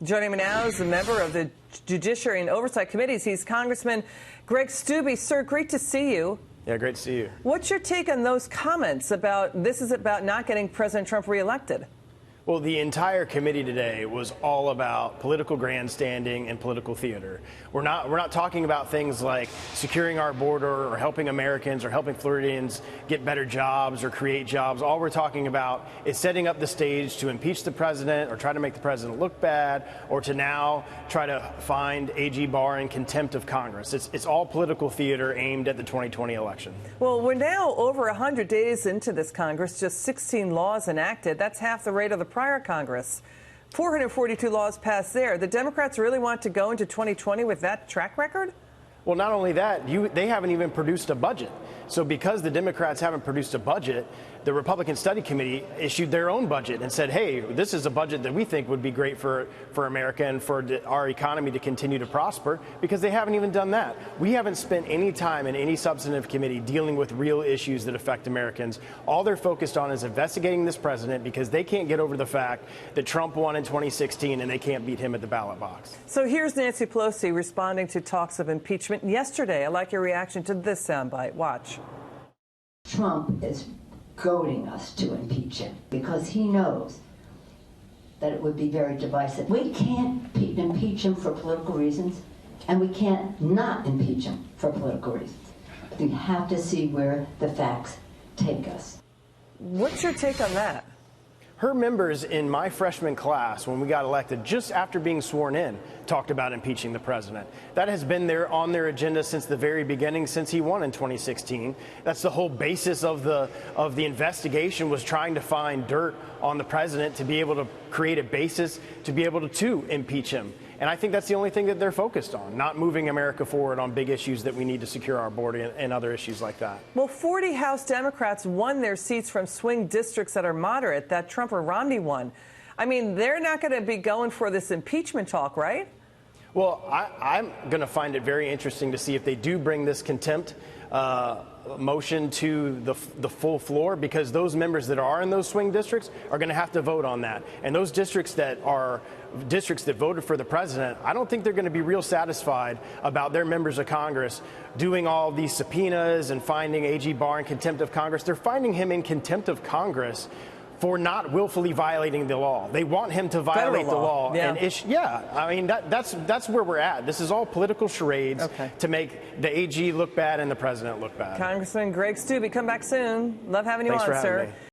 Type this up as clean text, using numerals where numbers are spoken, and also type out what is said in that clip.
Joining me now is a member of the Judiciary and Oversight Committees. He's Congressman Greg Steube. Sir, great to see you. Yeah, great to see you. What's your take on those comments about this is about not getting President Trump reelected? Well, the entire committee today was all about political grandstanding and political theater. We're not talking about things like securing our border or helping Americans or helping Floridians get better jobs or create jobs. All we're talking about is setting up the stage to impeach the president or try to make the president look bad or to now try to find AG Barr in contempt of Congress. It's all political theater aimed at the 2020 election. Well, we're now over 100 days into this Congress, just 16 laws enacted. That's half the rate of the prior Congress. 442 laws passed there. The Democrats really want to go into 2020 with that track record? Well, not only that, they haven't even produced a budget. So because the Democrats haven't produced a budget, the Republican Study Committee issued their own budget and said, hey, this is a budget that we think would be great for America and for our economy to continue to prosper, because they haven't even done that. We haven't spent any time in any substantive committee dealing with real issues that affect Americans. All they're focused on is investigating this president because they can't get over the fact that Trump won in 2016 and they can't beat him at the ballot box. So here's Nancy Pelosi responding to talks of impeachment yesterday. I'd like your reaction to this soundbite. Watch. Trump is goading us to impeach him because he knows that it would be very divisive. We can't impeach him for political reasons, and we can't not impeach him for political reasons. We have to see where the facts take us. What's your take on that? Her members in my freshman class, when we got elected, just after being sworn in, talked about impeaching the president. That has been on their agenda since the very beginning, since he won in 2016. That's the whole basis of the investigation, was trying to find dirt on the president to be able to create a basis to be able to impeach him. And I think that's the only thing that they're focused on, not moving America forward on big issues that we need to secure our border and other issues like that. Well, 40 House Democrats won their seats from swing districts that are moderate, that Trump or Romney won. I mean, they're not going to be going for this impeachment talk, right? Well, I'm going to find it very interesting to see if they do bring this contempt motion to the full floor, because those members that are in those swing districts are going to have to vote on that. And those districts that are districts that voted for the president, I don't think they're going to be real satisfied about their members of Congress doing all these subpoenas and finding AG Barr in contempt of Congress. They're finding him in contempt of Congress for not willfully violating the law. They want him to violate the law. Yeah. And I mean, that's where we're at. This is all political charades to make the AG look bad and the president look bad. Congressman Greg Steube, come back soon. Love having you Thanks on, for having sir. me.